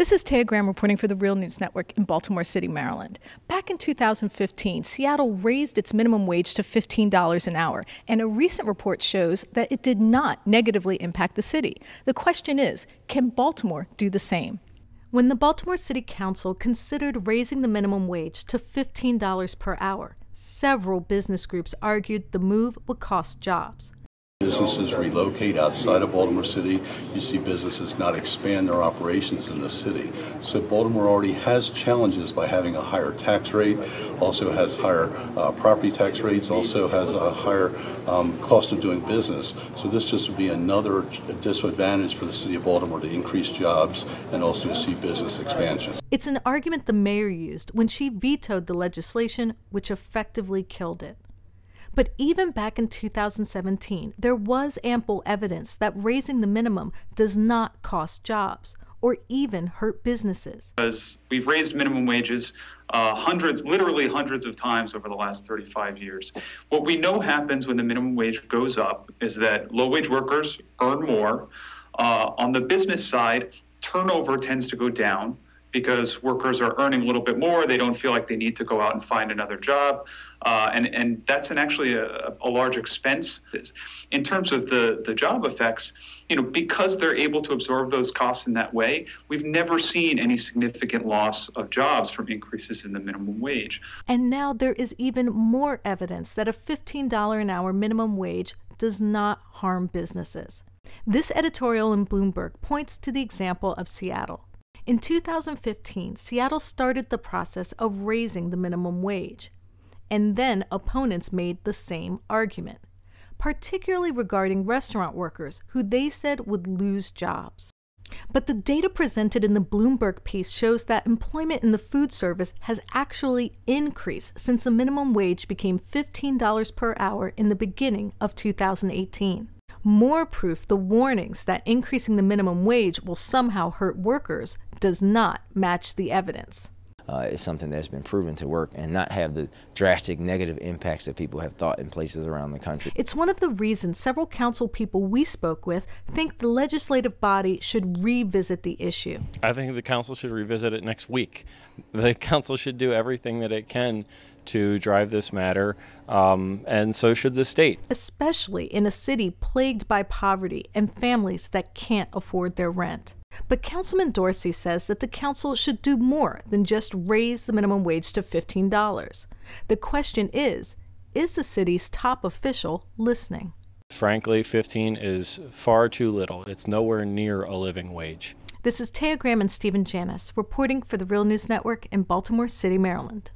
This is Taya Graham reporting for the Real News Network in Baltimore City, Maryland. Back in 2015, Seattle raised its minimum wage to $15 an hour, and a recent report shows that it did not negatively impact the city. The question is, can Baltimore do the same? When the Baltimore City Council considered raising the minimum wage to $15 per hour, several business groups argued the move would cost jobs. Businesses relocate outside of Baltimore City. You see businesses not expand their operations in the city. So Baltimore already has challenges by having a higher tax rate, also has higher property tax rates, also has a higher cost of doing business. So this just would be another disadvantage for the city of Baltimore to increase jobs and also to see business expansion. It's an argument the mayor used when she vetoed the legislation, which effectively killed it. But even back in 2017, there was ample evidence that raising the minimum does not cost jobs or even hurt businesses. Because we've raised minimum wages literally hundreds of times over the last 35 years. What we know happens when the minimum wage goes up is that low-wage workers earn more. On the business side, turnover tends to go down because workers are earning a little bit more. They don't feel like they need to go out and find another job. And that's actually a large expense. In terms of the job effects, because they're able to absorb those costs in that way, we've never seen any significant loss of jobs from increases in the minimum wage. And now there is even more evidence that a $15 an hour minimum wage does not harm businesses. This editorial in Bloomberg points to the example of Seattle. In 2015, Seattle started the process of raising the minimum wage. And then opponents made the same argument, particularly regarding restaurant workers who they said would lose jobs. But the data presented in the Bloomberg piece shows that employment in the food service has actually increased since the minimum wage became $15 per hour in the beginning of 2018. More proof the warnings that increasing the minimum wage will somehow hurt workers does not match the evidence. It's something that's been proven to work and not have the drastic negative impacts that people have thought in places around the country. It's one of the reasons several council people we spoke with think the legislative body should revisit the issue. I think the council should revisit it next week. The council should do everything that it can to drive this matter, and so should the state. Especially in a city plagued by poverty and families that can't afford their rent. But Councilman Dorsey says that the council should do more than just raise the minimum wage to $15. The question is the city's top official listening? Frankly, 15 is far too little. It's nowhere near a living wage. This is Taya Graham and Stephen Janis reporting for the Real News Network in Baltimore City, Maryland.